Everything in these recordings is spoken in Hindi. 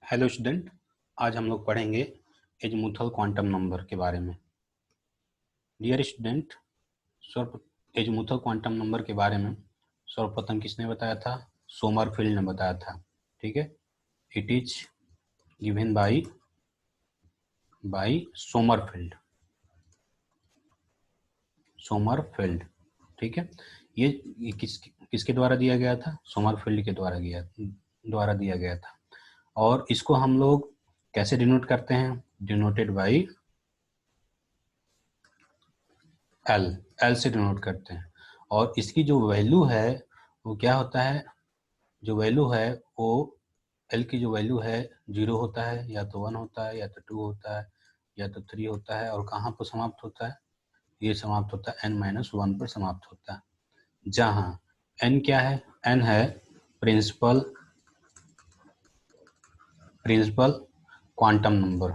हेलो स्टूडेंट, आज हम लोग पढ़ेंगे एजीमुथल क्वांटम नंबर के बारे में। Dear student, azimuthal quantum number के बारे में सर्वप्रथम किसने बताया था? सोमरफील्ड ने बताया था। ठीक है, it is given by Sommerfeld. ठीक है, ये किसके द्वारा दिया गया था? सोमरफील्ड के द्वारा दिया गया था। और इसको हम लोग कैसे डिनोट करते हैं? डिनोटेड बाई एल से डिनोट करते हैं। और इसकी जो वैल्यू है वो क्या होता है? जो वैल्यू है वो एल की जो वैल्यू है 0 होता है, या तो 1 होता है, या तो 2 होता है, या तो 3 होता है। और कहाँ पर समाप्त होता है? ये समाप्त होता है n-1 पर समाप्त होता है, जहाँ n क्या है? n है प्रिंसिपल क्वांटम नंबर।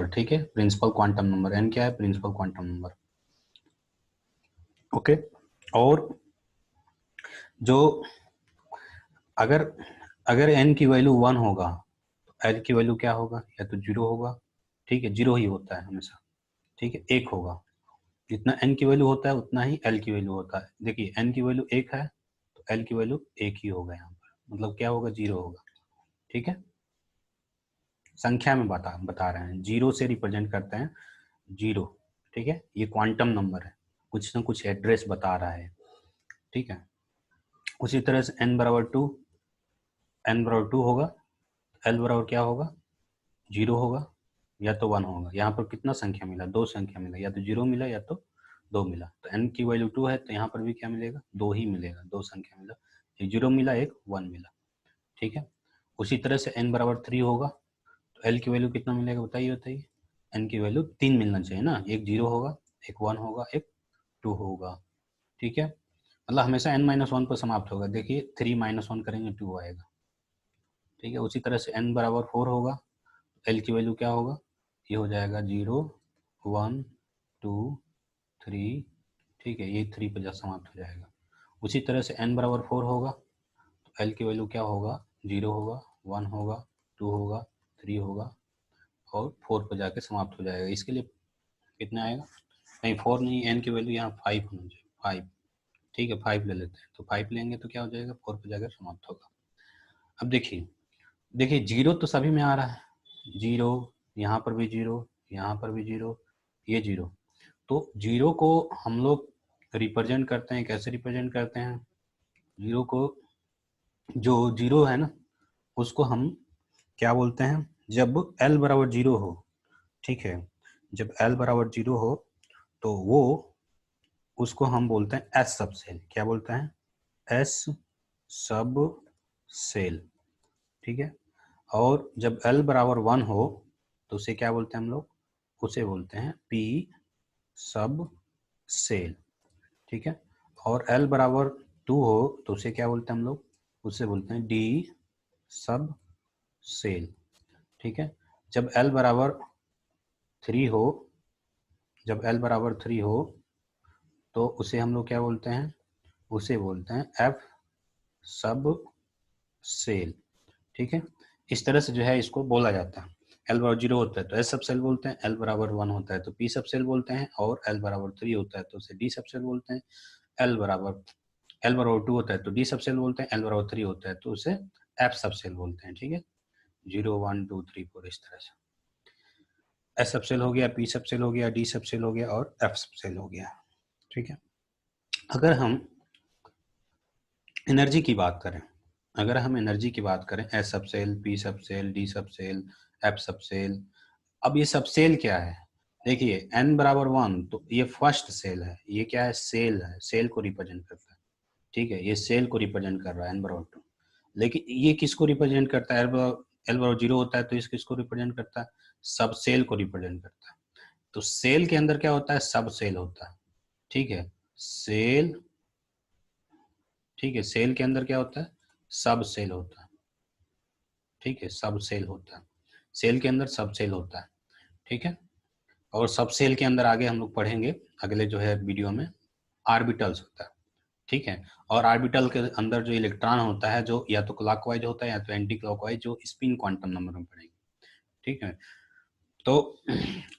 ठीक है, प्रिंसिपल क्वांटम नंबर n क्या है? Principal quantum number. ओके, और जो अगर अगर n की वैल्यू 1 होगा तो l की वैल्यू क्या होगा? या तो 0 होगा। ठीक है, 0 ही होता है हमेशा। ठीक है, 1 होगा। जितना n की वैल्यू होता है उतना ही l की वैल्यू होता है। देखिए, n की वैल्यू 1 है तो l की वैल्यू 1 ही होगा यहाँ पर, मतलब क्या होगा? 0 होगा। ठीक है, संख्या में बता रहे हैं, 0 से रिप्रेजेंट करते हैं 0। ठीक है, ये क्वांटम नंबर है, कुछ ना कुछ एड्रेस बता रहा है। ठीक है, उसी तरह से n बराबर 2 होगा, l बराबर क्या होगा? 0 होगा या तो 1 होगा। यहाँ पर कितना संख्या मिला? 2 संख्या मिला, या तो 0 मिला या तो 2 मिला। तो n की वैल्यू 2 है तो यहाँ पर भी क्या मिलेगा? 2 ही मिलेगा, 2 संख्या मिला, एक 0 मिला, एक 1 मिला। ठीक है, उसी तरह से n बराबर 3 होगा तो l की वैल्यू कितना मिलेगा? बताइए। n की वैल्यू 3 मिलना चाहिए ना, एक 0 होगा, एक 1 होगा, एक 2 होगा। ठीक है, मतलब हमेशा n-1 पर समाप्त होगा। देखिए, 3-1 करेंगे 2 आएगा। ठीक है, उसी तरह से n बराबर 4 होगा, l की वैल्यू क्या होगा? ये हो जाएगा 0, 1, 2, 3। ठीक है, ये 3 पर जब समाप्त हो जाएगा। उसी तरह से n बराबर 4 होगा तो l की वैल्यू क्या होगा? 0 होगा, 1 होगा, 2 होगा, 3 होगा, और 4 पर जाके समाप्त हो जाएगा। इसके लिए कितना आएगा? नहीं, 4 नहीं, n की वैल्यू यहाँ 5 होना चाहिए, 5। ठीक है, 5 ले लेते हैं, तो 5 लेंगे तो क्या हो जाएगा? 4 पर जाकर समाप्त होगा। अब देखिए 0 तो सभी में आ रहा है, 0, यहाँ पर भी 0, यहाँ पर भी 0, ये 0। तो 0 को हम लोग रिप्रेजेंट करते हैं, कैसे रिप्रेजेंट करते हैं? 0 को, जो 0 है ना, उसको हम क्या बोलते हैं? जब l बराबर 0 हो, ठीक है, जब l बराबर 0 हो तो उसको हम बोलते हैं एस सब सेल। क्या बोलते हैं? एस सब सेल। ठीक है, और जब l बराबर 1 हो तो उसे क्या बोलते हैं हम लोग? उसे बोलते हैं p सब सेल। ठीक है, और l बराबर 2 हो तो उसे क्या बोलते हैं हम लोग? उसे बोलते हैं d सब सेल। ठीक है, जब l बराबर 3 हो, जब l बराबर 3 हो तो उसे हम लोग क्या बोलते हैं? उसे बोलते हैं f सब सेल। ठीक है, इस तरह से जो है इसको बोला जाता है। l बराबर 0 होता है तो s सब सेल बोलते हैं, l बराबर 1 होता है तो p सब सेल बोलते हैं, और l बराबर 3 होता है तो उसे d सब सेल बोलते हैं। l बराबर 2 होता है तो d सब सेल बोलते हैं, l बराबर 3 होता है तो उसे f सब सेल बोलते हैं। ठीक है, 0, 1, 2, 3, 4, इस तरह से s सब सेल हो गया, p सब सेल हो गया, d सब सेल हो गया, और f सब सेल हो गया। ठीक है, अगर हम एनर्जी की बात करें, एस सब सेल, पी सब सेल, डी सब सेल, एफ सब सेल। अब ये सब सेल क्या है? देखिए, n बराबर 1 तो ये फर्स्ट सेल है, ये क्या है? सेल है, सेल को रिप्रेजेंट करता है। ठीक है, ये सेल को रिप्रेजेंट कर रहा है n बराबर 2। लेकिन ये किसको रिप्रेजेंट करता है? एल बराबर 0 होता है तो इस किसको रिप्रेजेंट करता है? सब सेल को रिप्रेजेंट करता है। तो सेल के अंदर क्या होता है? सब सेल होता है। ठीक है, सेल, ठीक है, सेल के अंदर क्या होता है? सब सेल होता है। ठीक है, सब सेल होता है, सेल के अंदर सब सेल होता है। ठीक है, और सब सेल के अंदर आगे हम लोग पढ़ेंगे, अगले जो है वीडियो में, ऑर्बिटल्स होता है। ठीक है। और ऑर्बिटल के अंदर जो इलेक्ट्रॉन होता है, जो या तो क्लॉकवाइज होता है या तो एंटी क्लॉकवाइज, जो स्पिन क्वांटम नंबर में पढ़ेंगे। ठीक है। तो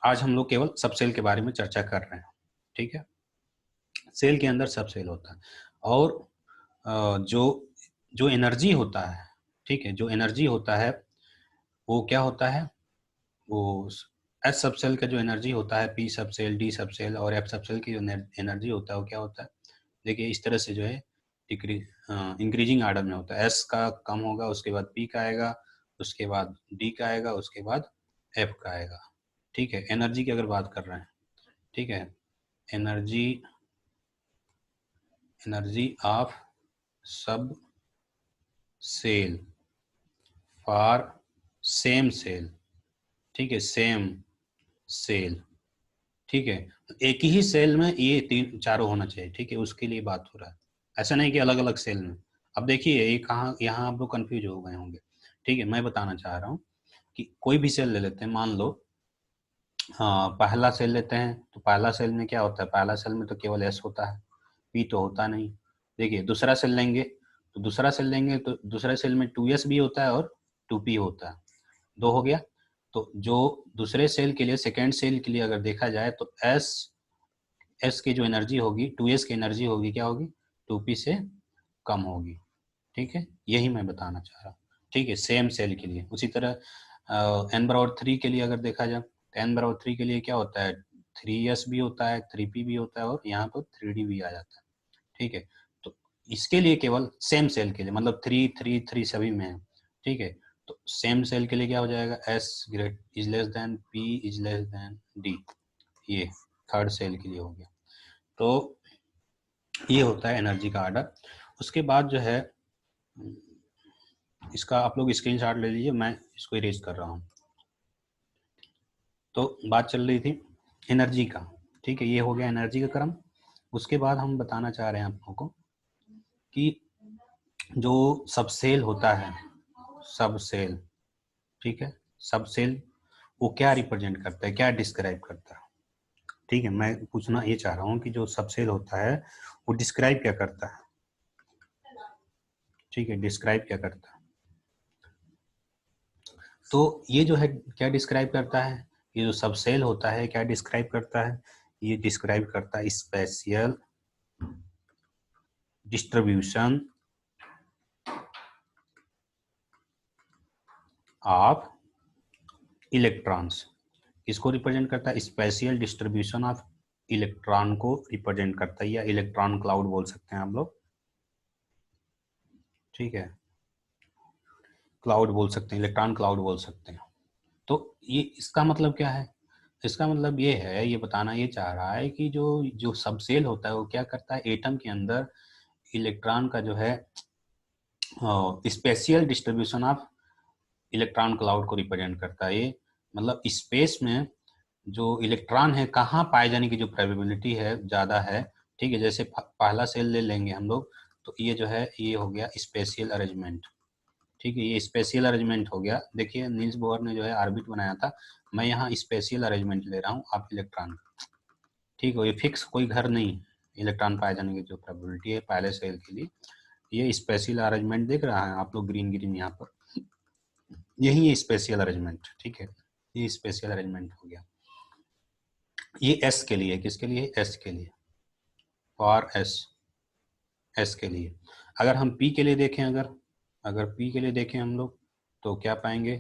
आज हम लोग केवल सब सेल के बारे में चर्चा कर रहे हैं। ठीक है। सेल के अंदर सब सेल होता है, और जो जो एनर्जी होता है, ठीक है, जो एनर्जी होता है वो क्या होता है, वो एस सब सेल का जो एनर्जी होता है, पी सब सेल, डी सब सेल और एफ सब सेल की जो एनर्जी होता है वो क्या होता है, देखिए इस तरह से जो है इंक्रीजिंग आर्डर में होता है। एस का कम होगा, उसके बाद पी का आएगा, उसके बाद डी का आएगा, उसके बाद एफ का आएगा। ठीक है। एनर्जी की अगर बात कर रहे हैं, ठीक है, एनर्जी एनर्जी ऑफ सब सेल फॉर सेम सेल, ठीक है, सेम सेल, ठीक है, एक ही सेल में ये तीन चारों होना चाहिए। ठीक है, उसके लिए बात हो रहा है, ऐसा नहीं कि अलग अलग सेल में। अब देखिए ये कहाँ, यहाँ आप लोग कंफ्यूज हो गए होंगे। ठीक है, मैं बताना चाह रहा हूँ कि कोई भी सेल ले लेते हैं, मान लो हाँ पहला सेल लेते हैं, तो पहला सेल में क्या होता है, पहला सेल में तो केवल एस होता है, पी तो होता नहीं। देखिए दूसरा सेल लेंगे, तो दूसरा सेल लेंगे तो दूसरे सेल में टू एस भी होता है और टू पी होता है, दो हो गया। तो जो दूसरे सेल के लिए, सेकेंड सेल के लिए अगर देखा जाए तो एस एस की जो एनर्जी होगी, टू एस की एनर्जी होगी क्या होगी, टू पी से कम होगी। ठीक है, यही मैं बताना चाह रहा हूँ। ठीक है, सेम सेल के लिए। उसी तरह एन बराबर थ्री के लिए अगर देखा जाए, तो एन बराबर थ्री के लिए क्या होता है, थ्री एस भी होता है, थ्री पी भी होता है और यहाँ पर थ्री डी भी आ जाता है। ठीक है, तो इसके लिए केवल सेम सेल के लिए, मतलब थ्री थ्री थ्री सभी में है। ठीक है, तो सेम सेल के लिए क्या हो जाएगा, S great is less than P is less than D, ये थर्ड सेल के लिए हो गया। तो ये होता है एनर्जी का आर्डर। उसके बाद जो है, इसका आप लोग स्क्रीनशॉट ले लीजिए, मैं इसको इरेज कर रहा हूँ। तो बात चल रही थी एनर्जी का। ठीक है, ये हो गया एनर्जी का क्रम। उसके बाद हम बताना चाह रहे हैं आप लोगों को कि जो सब सेल होता है, सब सेल, ठीक है, सब सेल वो क्या रिप्रेजेंट करता है, क्या डिस्क्राइब करता है। ठीक है, मैं पूछना ये चाह रहा हूँ कि जो सब सेल होता है वो डिस्क्राइब क्या करता है। ठीक है, डिस्क्राइब क्या करता है, तो ये जो है क्या डिस्क्राइब करता है, ये जो सब सेल होता है क्या डिस्क्राइब करता है, ये डिस्क्राइब करता है स्पेशियल डिस्ट्रीब्यूशन ऑफ इलेक्ट्रॉन्स। इसको रिप्रेजेंट करता है, स्पेशियल डिस्ट्रीब्यूशन ऑफ इलेक्ट्रॉन को रिप्रेजेंट करता है, या इलेक्ट्रॉन क्लाउड बोल सकते हैं आप लोग। ठीक है, क्लाउड बोल सकते हैं, इलेक्ट्रॉन क्लाउड बोल सकते हैं। तो ये इसका मतलब क्या है, इसका मतलब ये है, ये बताना ये चाह रहा है कि जो जो सबसेल होता है वो क्या करता है, एटम के अंदर इलेक्ट्रॉन का जो है spatial distribution of electron cloud को रिप्रेजेंट करता है। ये मतलब स्पेस में जो इलेक्ट्रॉन है कहाँ पाए जाने की जो प्रोबेबिलिटी है ज़्यादा है। ठीक है, जैसे पहला सेल ले लेंगे हम लोग, तो ये जो है ये हो गया स्पेशियल अरेंजमेंट। ठीक है, ये स्पेशियल अरेंजमेंट हो गया। देखिए नील्स बोहर ने जो है ऑर्बिट बनाया था, मैं यहाँ स्पेशियल अरेंजमेंट ले रहा हूँ आप इलेक्ट्रॉन। ठीक है, ये फिक्स कोई घर नहीं, इलेक्ट्रॉन पाए जाने की जो प्रोबेबिलिटी है पहले सेल के लिए, ये स्पेशल अरेंजमेंट देख रहा है आप लोग, ग्रीन ग्रीन यहाँ पर, यही है स्पेशल अरेंजमेंट। ठीक है, ये स्पेशल अरेंजमेंट हो गया। ये एस के लिए, किसके लिए, एस के लिए, फॉर एस, एस के लिए। अगर हम पी के लिए देखें, अगर अगर पी के लिए देखें हम लोग, तो क्या पाएंगे,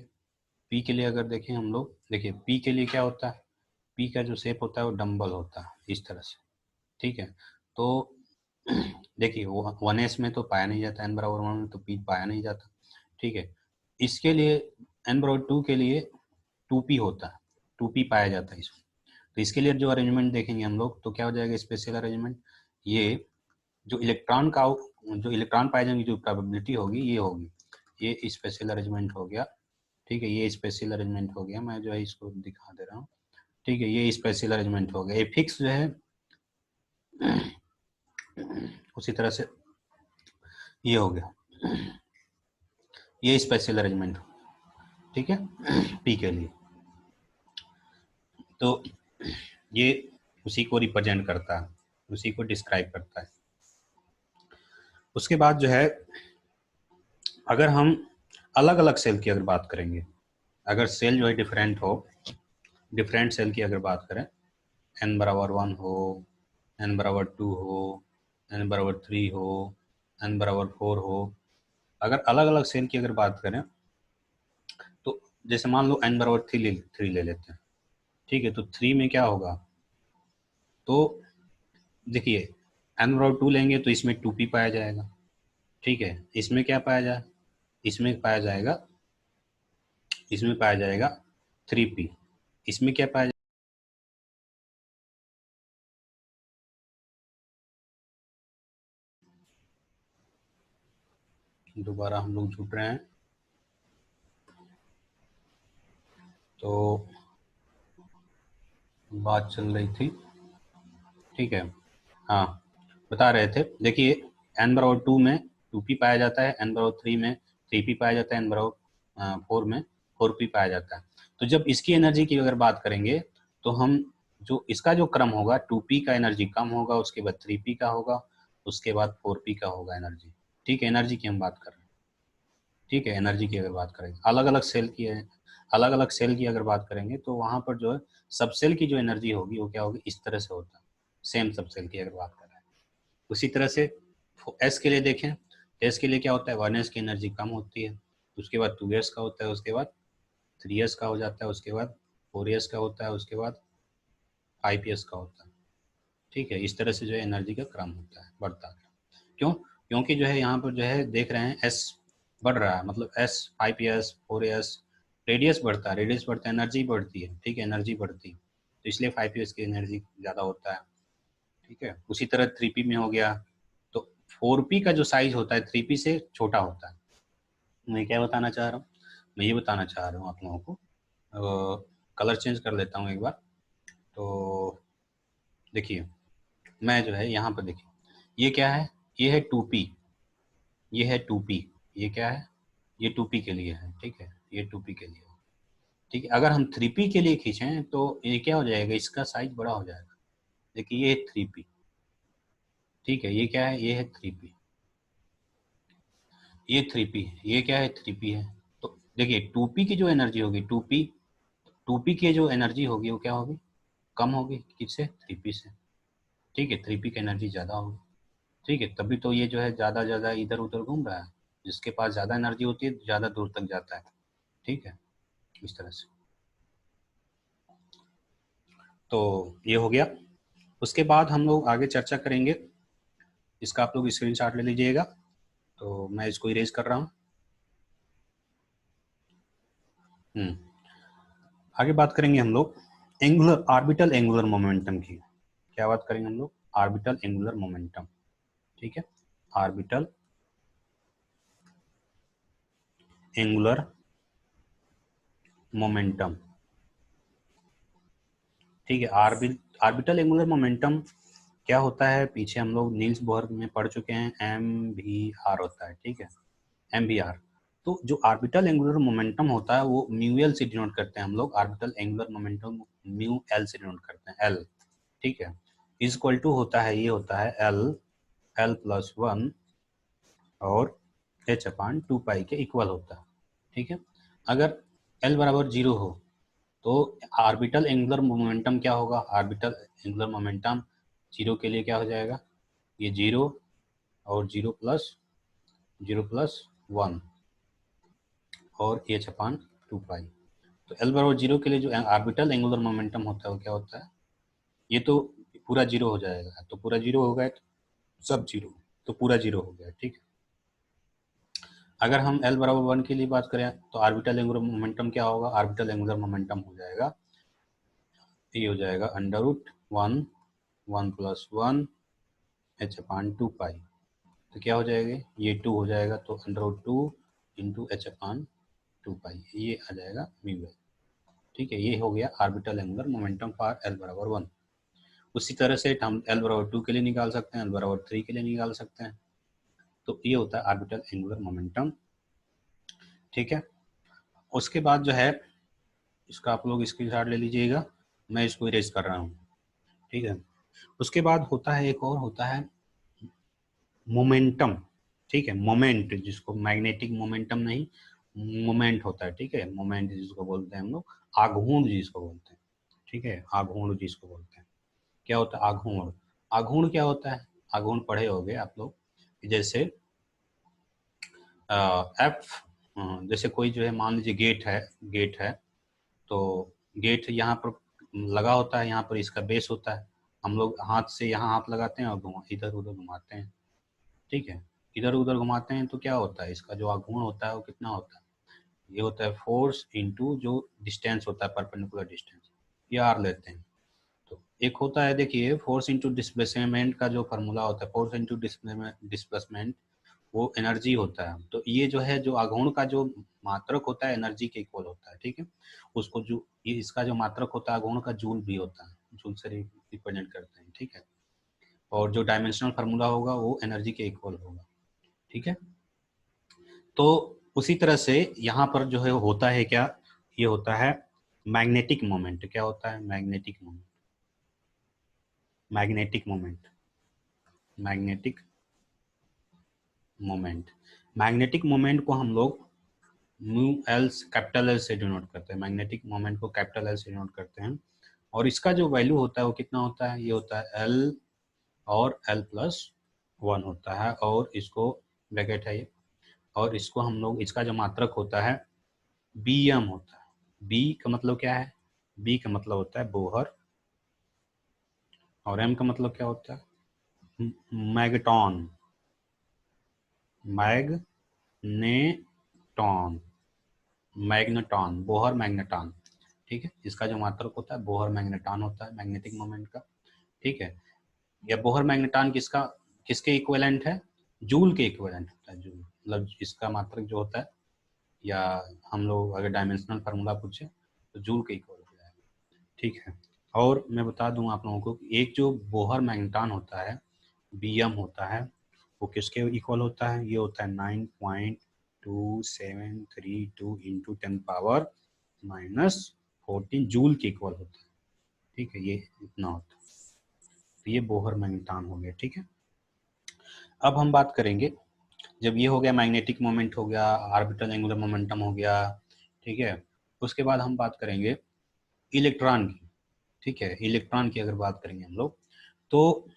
पी के लिए अगर देखें हम लोग, देखिए पी के लिए क्या होता है, पी का जो शेप होता है वो डम्बल होता है इस तरह से। ठीक है, तो देखिए वो वन एस में तो पाया नहीं जाता, एन बराबर वन में तो पी पाया नहीं जाता। ठीक है, इसके लिए एन बराबर टू के लिए टू पी होता है, टू पी पाया जाता है इसमें। तो इसके लिए जो अरेंजमेंट देखेंगे हम लोग, तो क्या हो जाएगा स्पेशल अरेंजमेंट, ये जो इलेक्ट्रॉन का, जो इलेक्ट्रॉन पाए जाने की जो प्रोबेबिलिटी होगी ये होगी, ये स्पेशल अरेंजमेंट हो गया। ठीक है, ये स्पेशल अरेंजमेंट हो गया, मैं जो है इसको दिखा दे रहा हूँ। ठीक है, ये स्पेशल अरेंजमेंट हो गया। ये फिक्स जो है उसी तरह से ये हो गया, ये स्पेशल अरेंजमेंट। ठीक है, पी के लिए, तो ये उसी को रिप्रेजेंट करता है, उसी को डिस्क्राइब करता है। उसके बाद जो है अगर हम अलग अलग सेल की अगर बात करेंगे, अगर सेल जो है डिफरेंट हो, डिफरेंट सेल की अगर बात करें, n बराबर 1 हो, n बराबर 2 हो, n बराबर 3 हो, n बराबर 4 हो, अगर अलग अलग सेल की अगर बात करें तो जैसे मान लो n बराबर 3 ले लेते हैं, ठीक है। तो 3 में क्या होगा, तो देखिए n बराबर 2 लेंगे तो इसमें 2p पाया जाएगा, ठीक है। इसमें क्या पाया जाए, इसमें पाया जाएगा 3p, इसमें क्या पाया जाएगा, दोबारा हम लोग जुट रहे हैं। तो बात चल रही थी, ठीक है। हाँ, बता रहे थे, देखिए n बराबर 2 में 2p पाया जाता है, n बराबर 3 में 3p पाया जाता है, n बराबर 4 में 4p पाया जाता है। तो जब इसकी एनर्जी की अगर बात करेंगे तो हम जो इसका जो क्रम होगा, 2p का एनर्जी कम होगा, उसके बाद 3p का होगा, उसके बाद 4p का होगा एनर्जी, ठीक है। एनर्जी की हम बात कर रहे हैं, ठीक है। एनर्जी की अगर बात करेंगे अलग अलग सेल की है, अलग अलग सेल की अगर बात करेंगे तो वहाँ पर जो है सब सेल की जो एनर्जी होगी वो क्या होगी, इस तरह से होता है। सेम सब सेल की अगर बात कर रहे हैं, उसी तरह से एस के लिए देखें, एस के लिए क्या होता है, 1s की एनर्जी कम होती है, उसके बाद 2s का होता है, उसके बाद 3s का हो जाता है, उसके बाद 4s का होता है, उसके बाद 5s का होता है, ठीक है। इस तरह से जो है एनर्जी का क्रम होता है, बढ़ता है। क्यों, क्योंकि जो है यहाँ पर जो है देख रहे हैं एस बढ़ रहा है, मतलब एस 5s 4s, रेडियस बढ़ता है, रेडियस बढ़ता है, एनर्जी बढ़ती है, ठीक है, एनर्जी बढ़ती है, तो इसलिए 5s की एनर्जी ज़्यादा होता है, ठीक है। उसी तरह 3p में हो गया, तो 4p का जो साइज होता है 3p से छोटा होता है। मैं क्या बताना चाह रहा हूँ, मैं ये बताना चाह रहा हूँ आप लोगों को, कलर चेंज कर लेता हूँ एक बार। तो देखिए मैं जो है यहाँ पर देखिए, ये क्या है, ये है 2p, ये है 2p, ये क्या है, ये 2p के लिए है, ठीक है, ये 2p के लिए है, ठीक है। अगर हम 3p के लिए खींचें तो ये क्या हो जाएगा, इसका साइज बड़ा हो जाएगा। देखिए ये है 3p, ठीक है, ये क्या है, ये है 3p, ये 3p है, ये क्या है 3p है। तो देखिए 2p की जो एनर्जी होगी, 2p की जो एनर्जी होगी वो क्या होगी, कम होगी, किससे, 3p से, ठीक है। 3p की एनर्जी ज़्यादा होगी, ठीक है, तभी तो ये जो है ज़्यादा ज़्यादा इधर उधर घूम रहा है, जिसके पास ज़्यादा एनर्जी होती है ज़्यादा दूर तक जाता है, ठीक है, इस तरह से। तो ये हो गया। उसके बाद हम लोग आगे चर्चा करेंगे, इसका आप लोग स्क्रीनशॉट ले लीजिएगा, तो मैं इसको इरेज कर रहा हूँ। आगे बात करेंगे हम लोग एंगुलर, आर्बिटल एंगुलर मोमेंटम की। क्या बात करेंगे हम लोग, आर्बिटल एंगुलर मोमेंटम, ठीक है, आर्बिटल एंगुलर मोमेंटम, ठीक है। आर्बिटल एंगुलर मोमेंटम क्या होता है, पीछे हम लोग नील्स बोहर में पढ़ चुके हैं, एम वी आर होता है, ठीक है, एम वी आर। तो जो आर्बिटल एंगुलर मोमेंटम होता है वो म्यू एल से डिनोट करते हैं हम लोग, orbital angular momentum mu L से डिनोट करते हैं, एल, ठीक है। इज इक्वल टू होता है, ये होता है एल, एल प्लस 1 और एच अपान 2 पाई के इक्वल होता है, ठीक है। अगर एल बराबर 0 हो तो आर्बिटल एंगुलर मोमेंटम क्या होगा, आर्बिटल एंगुलर मोमेंटम 0 के लिए क्या हो जाएगा, ये 0 और 0 प्लस 1 और एच अपान 2 पाई। तो एल बराबर 0 के लिए जो आर्बिटल एंगुलर मोमेंटम होता है वो क्या होता है, ये तो पूरा 0 हो जाएगा, तो पूरा 0 हो गया, तो सब 0, तो पूरा 0 हो गया, ठीक है। अगर हम एल बराबर 1 के लिए बात करें तो आर्बिटल एंगुलर मोमेंटम क्या होगा, आर्बिटल एंगुलर मोमेंटम हो जाएगा, ये हो जाएगा √1 एच अपान 2 पाई। तो क्या हो जाएगा, ये 2 हो जाएगा, तो √2 × H/2 पाई, ये आ जाएगा म्यू एल, ठीक है। ये हो गया orbital angular momentum for L बराबर 1। उसी तरह से हम एल बराबर 2 के लिए निकाल सकते हैं, एल बराबर 3 के लिए निकाल सकते हैं। तो ये होता है आर्बिटल एंगुलर मोमेंटम, ठीक है। उसके बाद जो है इसका आप लोग स्क्रीनशॉट ले लीजिएगा, मैं इसको इरेज कर रहा हूँ, ठीक है। उसके बाद होता है एक और होता है मोमेंटम, ठीक है। मोमेंट जिसको मैग्नेटिक मोमेंटम नहीं, मोमेंट होता है, ठीक है। मोमेंट जिसको बोलते हैं हम लोग, आघूर्ण जिसको बोलते हैं, ठीक है, आघूर्ण जिसको बोलते हैं। क्या होता है आघूर्ण? आघूर्ण क्या होता है? आघूर्ण पढ़े होगे आप लोग, जैसे एफ, जैसे कोई जो है मान लीजिए गेट है, गेट है, तो गेट यहाँ पर लगा होता है, यहाँ पर इसका बेस होता है, हम लोग हाथ से यहाँ हाथ लगाते हैं और इधर उधर घुमाते हैं, ठीक है। इधर उधर घुमाते हैं तो क्या होता है, इसका जो आघूर्ण होता है वो कितना होता है? ये होता है फोर्स इनटू जो डिस्टेंस होता है, परपेंडिकुलर डिस्टेंस, ये आर लेते हैं। तो एक होता है, देखिए, फोर्स इनटू डिस्प्लेसमेंट का जो फार्मूला होता है, फोर्स इनटू डिस्प्लेसमेंट, वो एनर्जी होता है। तो ये जो है, जो आघूर्ण का जो मात्रक होता है एनर्जी के इक्वल होता है, ठीक है। उसको जो ये इसका जो मात्रक होता है आघूर्ण का, जूल भी होता है, जूल से रिप्रेजेंट करते हैं, ठीक है। और जो डायमेंशनल फार्मूला होगा वो एनर्जी के इक्वल होगा, ठीक है। तो उसी तरह से यहाँ पर जो है होता है क्या, ये होता है मैग्नेटिक मोमेंट। क्या होता है? Magnetic moment, magnetic moment, magnetic moment. Magnetic moment को हम लोग म्यू एल, कैपिटल एल से डिनोट करते हैं, मैग्नेटिक मोमेंट को कैपिटल एल से डिनोट करते हैं। और इसका जो वैल्यू होता है वो कितना होता है? ये होता है एल और एल प्लस वन होता है, और इसको ब्रैकेट है ये, और इसको हम लोग, इसका जो मात्रक होता है बी एम होता है। बी का मतलब क्या है? बी का मतलब होता है बोहर, और एम का मतलब क्या होता है? Magneton, magneton, magneton, Bohr magneton, ठीक है। इसका जो मात्रक होता है बोहर मैग्नेटॉन होता है, मैग्नेटिक मोमेंट का, ठीक है। या बोहर मैग्नेटॉन किसका, किसके इक्विवेलेंट है? जूल के इक्विवेलेंट होता है, जूल, मतलब इसका मात्रक जो होता है, या हम लोग अगर डायमेंशनल फार्मूला पूछे तो जूल के इक्वल हो जाएगा, ठीक है। और मैं बता दूं आप लोगों को, एक जो बोहर मैग्नेटॉन होता है, बीएम होता है, वो किसके इक्वल होता है? ये होता है 9.2732 इंटू 10⁻⁻14 जूल के इक्वल होता है, ठीक है। ये इतना होता है, तो ये बोहर मैग्नेटॉन हो गया, ठीक है। अब हम बात करेंगे, जब ये हो गया मैग्नेटिक मोमेंट हो गया, ऑर्बिटल एंगुलर मोमेंटम हो गया, ठीक है। उसके बाद हम बात करेंगे इलेक्ट्रॉन की, ठीक है। इलेक्ट्रॉन की अगर बात करेंगे हम लोग, तो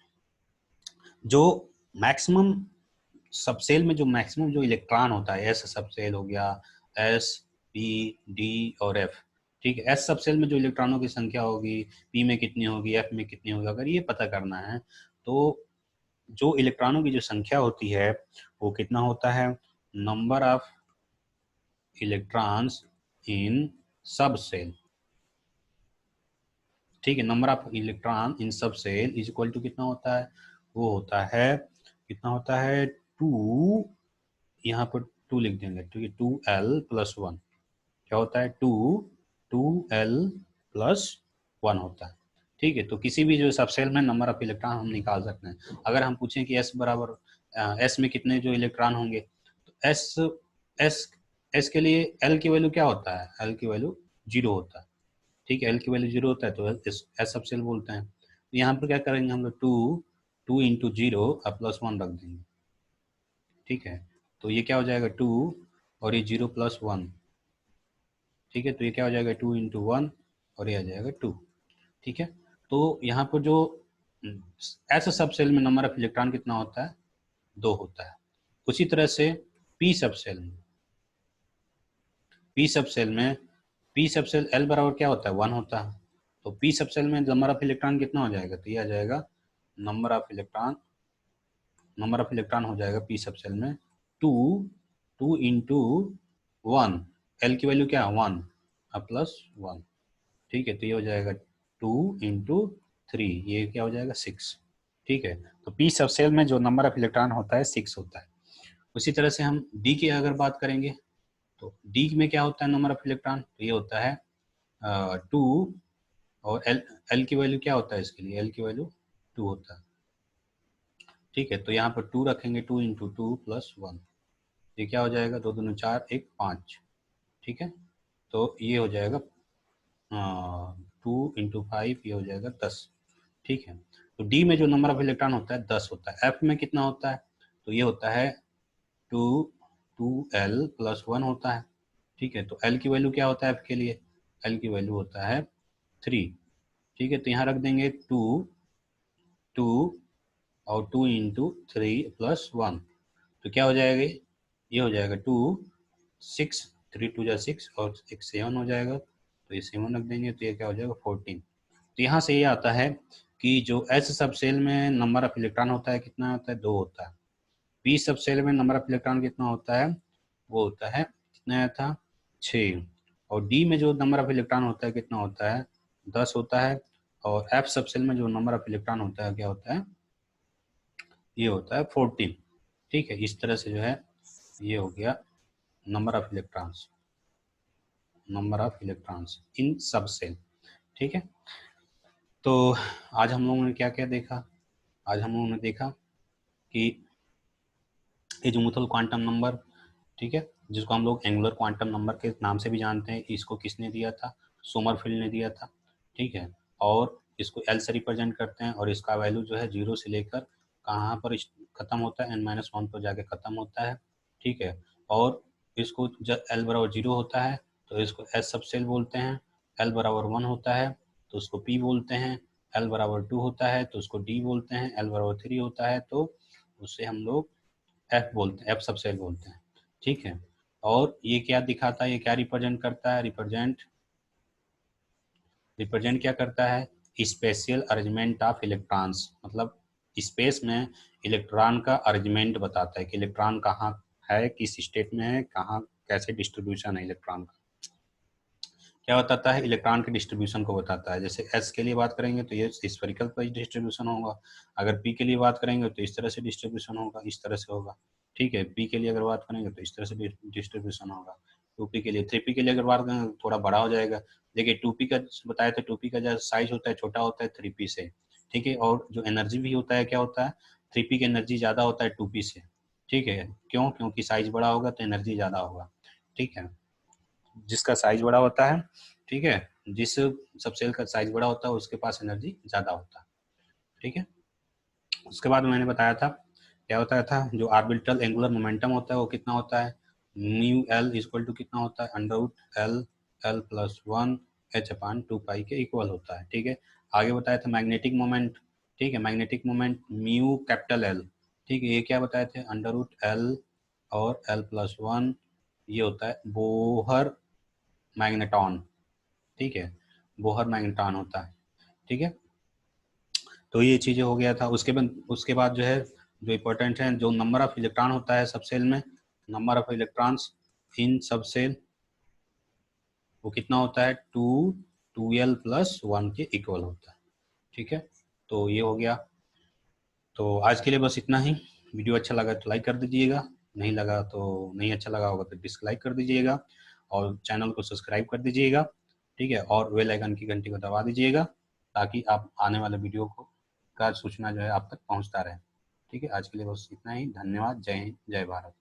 जो मैक्सिमम सबसेल में जो मैक्सिमम जो इलेक्ट्रॉन होता है, एस सबसेल हो गया, एस, पी, डी और एफ, ठीक है। एस सबसेल में जो इलेक्ट्रॉनों की संख्या होगी, पी में कितनी होगी, एफ में कितनी होगी, अगर ये पता करना है तो जो इलेक्ट्रॉनों की जो संख्या होती है वो कितना होता है? नंबर ऑफ इलेक्ट्रॉन्स इन सब सेल, ठीक है। नंबर ऑफ इलेक्ट्रॉन इन सब सेल इज इक्वल टू कितना होता है? वो होता है, कितना होता है? टू, यहाँ पर टू लिख देंगे, ठीक है, 2l+1। क्या होता है? 2l+1 होता है, ठीक है। तो किसी भी जो सबसेल में नंबर ऑफ इलेक्ट्रॉन हम निकाल सकते हैं। अगर हम पूछें कि s बराबर s में कितने जो इलेक्ट्रॉन होंगे, तो s s के लिए l की वैल्यू क्या होता है? l की वैल्यू 0 होता है, ठीक है। l की वैल्यू 0 होता है तो s सबसेल बोलते हैं। तो यहाँ पर क्या करेंगे हम लोग? 2 इंटू 0 +1 रख देंगे, ठीक है। तो ये क्या हो जाएगा? 2 और ये 0+1, ठीक है। तो ये क्या हो जाएगा? 2 इंटू 1 और ये आ जाएगा 2, ठीक है। तो यहाँ पर जो एस सब सेल में नंबर ऑफ इलेक्ट्रॉन कितना होता है? 2 होता है। उसी तरह से पी सब सेल में, पी सब सेल में, पी सब सेल एल बराबर क्या होता है? 1 होता है। तो पी सब सेल में नंबर ऑफ इलेक्ट्रॉन कितना हो जाएगा? तो ये आ जाएगा number of electron, number of electron हो जाएगा पी सब सेल में 2, 2 इंटू 1, एल की वैल्यू क्या है? 1 +1, ठीक है। तो ये हो जाएगा 2 इंटू 3, ये क्या हो जाएगा? 6, ठीक है। तो पी सब सेल में जो नंबर ऑफ इलेक्ट्रॉन होता है 6 होता है। उसी तरह से हम डी की अगर बात करेंगे, तो डी में क्या होता है नंबर ऑफ इलेक्ट्रॉन? तो ये होता है 2, और एल, एल की वैल्यू क्या होता है इसके लिए? एल की वैल्यू 2 होता है, ठीक है। तो यहाँ पर 2 रखेंगे, 2 इंटू 2+1, ये क्या हो जाएगा? 2 दूनी 4, 1 5, ठीक है। तो ये हो जाएगा 2 इंटू 5, ये हो जाएगा 10, ठीक है। तो डी में जो नंबर ऑफ इलेक्ट्रॉन होता है 10 होता है। एफ में कितना होता है? तो ये होता है 2l प्लस 1 होता है, ठीक है। तो l की वैल्यू क्या होता है f के लिए, l की वैल्यू होता है 3, ठीक है। तो यहाँ रख देंगे 2 और 2 इंटू 3+1, तो क्या हो जाएगा, ये हो जाएगा 2 6, 3 2 6 और एक 7 हो जाएगा, तो ये 7 रख देंगे, तो ये क्या हो जाएगा 14। तो यहाँ से ये आता है कि जो S सब सेल में नंबर ऑफ इलेक्ट्रॉन होता है कितना होता है, 2 होता है। P सब सेल में नंबर ऑफ इलेक्ट्रॉन कितना होता है, वो होता है कितना आया था 6, और D में जो नंबर ऑफ इलेक्ट्रॉन होता है कितना होता है 10 होता है, और F सब सेल में जो नंबर ऑफ इलेक्ट्रॉन होता है क्या होता है, ये होता है 14, ठीक है। इस तरह से जो है ये हो गया नंबर ऑफ इलेक्ट्रॉन्स इन सब सेल, ठीक है। तो आज हम लोगों ने क्या क्या देखा, आज हम लोगों ने देखा कि एजीमुथल क्वांटम नंबर, ठीक है, जिसको हम लोग एंगुलर क्वांटम नंबर के नाम से भी जानते हैं, इसको किसने दिया था, सोमरफील्ड ने दिया था, ठीक है। और इसको एल से रिप्रेजेंट करते हैं, और इसका वैल्यू जो है 0 से लेकर कहाँ पर खत्म होता है, n-1 पर जाके खत्म होता है, ठीक है। और इसको जब एल बराबर 0 होता है तो इसको एस सब सेल बोलते हैं, एल बराबर 1 होता है तो उसको पी बोलते हैं, एल बराबर 2 होता है तो उसको डी बोलते हैं, एल बराबर 3 होता है तो उससे हम लोग एफ बोलते हैं, एफ सब सेल बोलते हैं, ठीक है। और ये क्या दिखाता है, ये क्या रिप्रेजेंट करता है, रिप्रेजेंट क्या करता है, स्पेशियल अरेंजमेंट ऑफ इलेक्ट्रॉन्स, मतलब स्पेस में इलेक्ट्रॉन का अरेंजमेंट बताता है कि इलेक्ट्रॉन कहाँ है, किस स्टेट में है, कहाँ कैसे डिस्ट्रीब्यूशन है इलेक्ट्रॉन का, क्या बताता है, इलेक्ट्रॉन के डिस्ट्रीब्यूशन को बताता है। जैसे एस के लिए बात करेंगे तो ये स्फेरिकल पर डिस्ट्रीब्यूशन होगा, अगर पी के लिए बात करेंगे तो इस तरह से डिस्ट्रीब्यूशन होगा, इस तरह से होगा, ठीक है। पी के लिए अगर बात करेंगे तो इस तरह से डिस्ट्रीब्यूशन होगा, 2p के लिए, 3p के लिए अगर बात करेंगे तो थोड़ा बड़ा हो जाएगा। देखिए 2p का बताया था, 2p का जो साइज होता है छोटा होता है 3p से, ठीक है। और जो एनर्जी भी होता है क्या होता है, 3p की एनर्जी ज़्यादा होता है 2p से, ठीक है। क्यों, क्योंकि साइज बड़ा होगा तो एनर्जी ज़्यादा होगा, ठीक है। जिसका साइज बड़ा होता है, ठीक है, जिस सब सेल का साइज बड़ा होता है उसके पास एनर्जी ज़्यादा होता है, ठीक है। उसके बाद मैंने बताया था, क्या बताया था, जो ऑर्बिटल एंगुलर मोमेंटम होता है वो कितना होता है, म्यू एल इक्वल टू कितना होता है, अंडर एल प्लस 1 h/2 के इक्वल होता है, ठीक है। आगे बताया था मैग्नेटिक मोमेंट, ठीक है, magnetic moment mu capital L, ठीक है। ये क्या बताए थे, अंडर और एल प्लस 1, ये होता है बोहर मैग्नेटॉन, ठीक है, बोहर मैग्नेटॉन होता है, ठीक है। तो ये चीज़ें हो गया था। उसके बाद जो है, जो इम्पोर्टेंट है, जो नंबर ऑफ इलेक्ट्रॉन होता है सब सेल में, नंबर ऑफ इलेक्ट्रॉन्स इन सब सेल वो कितना होता है, 2l प्लस 1 के इक्वल होता है, ठीक है। तो ये हो गया। तो आज के लिए बस इतना ही। वीडियो अच्छा लगा तो लाइक कर दीजिएगा, नहीं लगा तो नहीं अच्छा लगा होगा तो डिसलाइक कर दीजिएगा, और चैनल को सब्सक्राइब कर दीजिएगा, ठीक है। और बेल आइकन की घंटी को दबा दीजिएगा ताकि आप आने वाले वीडियो को का सूचना जो है आप तक पहुंचता रहे, ठीक है। आज के लिए बस इतना ही। धन्यवाद। जय हिंद, जय भारत।